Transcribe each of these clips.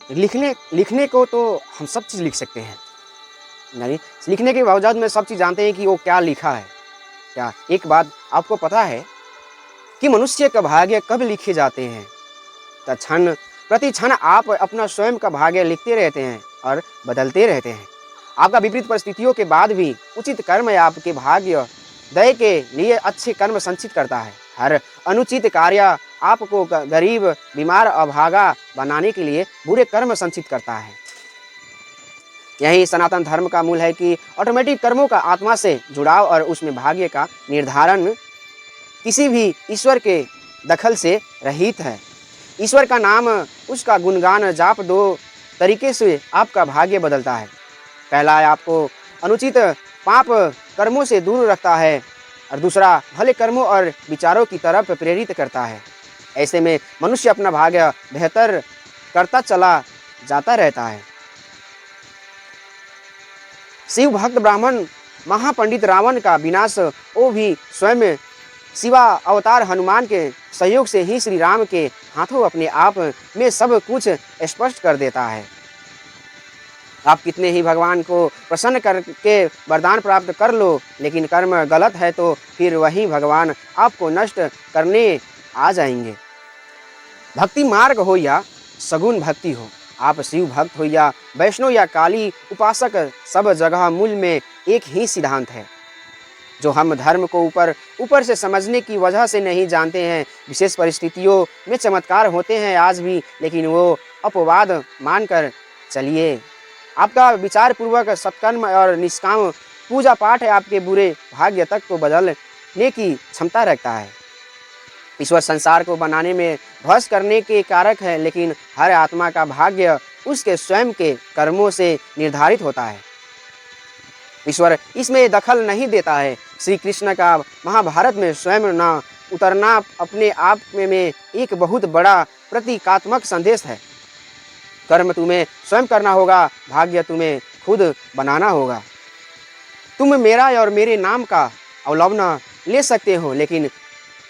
लिखने लिखने को तो हम सब चीज़ लिख सकते हैं, नहीं लिखने के बावजूद में सब चीज़ जानते हैं कि वो क्या लिखा है। क्या एक बात आपको पता है कि मनुष्य का भाग्य कब लिखे जाते हैं? तो क्षण प्रति क्षण आप अपना स्वयं का भाग्य लिखते रहते हैं और बदलते रहते हैं। आपका विपरीत परिस्थितियों के बाद भी उचित कर्म आपके भाग्य दया के लिए अच्छे कर्म संचित करता है। हर अनुचित कार्य आपको गरीब, बीमार, अभागा बनाने के लिए बुरे कर्म संचित करता है। यही सनातन धर्म का मूल है कि ऑटोमेटिक कर्मों का आत्मा से जुड़ाव और उसमें भाग्य का निर्धारण किसी भी ईश्वर के दखल से रहित है। ईश्वर का नाम, उसका गुणगान जाप दो तरीके से आपका भाग्य बदलता है। पहला है आपको अनुचित पाप कर्मों से दूर रखता है और दूसरा भले कर्मों और विचारों की तरफ प्रेरित करता है। ऐसे में मनुष्य अपना भाग्य बेहतर करता चला जाता रहता है। शिव भक्त ब्राह्मण महापंडित रावण का विनाश वो भी स्वयं शिवा अवतार हनुमान के सहयोग से ही श्री राम के हाथों अपने आप में सब कुछ स्पष्ट कर देता है। आप कितने ही भगवान को प्रसन्न करके वरदान प्राप्त कर लो, लेकिन कर्म गलत है तो फिर वही भगवान आपको नष्ट करने आ जाएंगे। भक्ति मार्ग हो या सगुण भक्ति हो, आप शिव भक्त हो या वैष्णव या काली उपासक, सब जगह मूल में एक ही सिद्धांत है जो हम धर्म को ऊपर से समझने की वजह से नहीं जानते हैं। विशेष परिस्थितियों में चमत्कार होते हैं आज भी, लेकिन वो अपवाद मानकर चलिए। आपका विचार पूर्वक सत्कर्म और निष्काम पूजा पाठ है आपके बुरे भाग्य तक को बदलने की क्षमता रखता है। ईश्वर संसार को बनाने में ध्वस्त करने के कारक है, लेकिन हर आत्मा का भाग्य उसके स्वयं के कर्मों से निर्धारित होता है। ईश्वर इसमें दखल नहीं देता है। श्री कृष्ण का महाभारत में स्वयं न उतरना अपने आप में एक बहुत बड़ा प्रतीकात्मक संदेश है। कर्म तुम्हें स्वयं करना होगा, भाग्य तुम्हें खुद बनाना होगा। तुम मेरा और मेरे नाम का अवलंबन ले सकते हो, लेकिन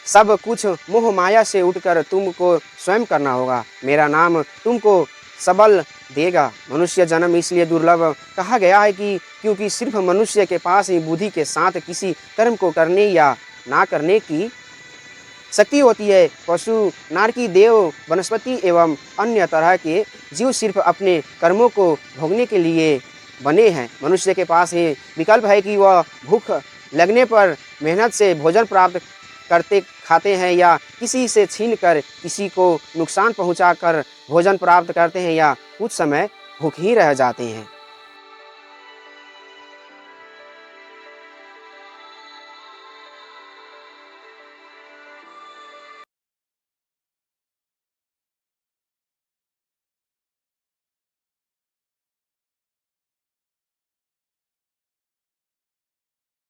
सब कुछ मोह माया से उठकर तुमको स्वयं करना होगा। मेरा नाम तुमको सबल देगा। मनुष्य जन्म इसलिए दुर्लभ कहा गया है कि क्योंकि सिर्फ मनुष्य के पास ही बुद्धि के साथ किसी कर्म को करने या ना करने की शक्ति होती है। पशु, नारकी, देव, वनस्पति एवं अन्य तरह के जीव सिर्फ अपने कर्मों को भोगने के लिए बने हैं। मनुष्य के पास ही विकल्प है कि वह भूख लगने पर मेहनत से भोजन प्राप्त करते खाते हैं या किसी से छीन कर किसी को नुकसान पहुंचाकर भोजन प्राप्त करते हैं या कुछ समय भूख ही रह जाते हैं।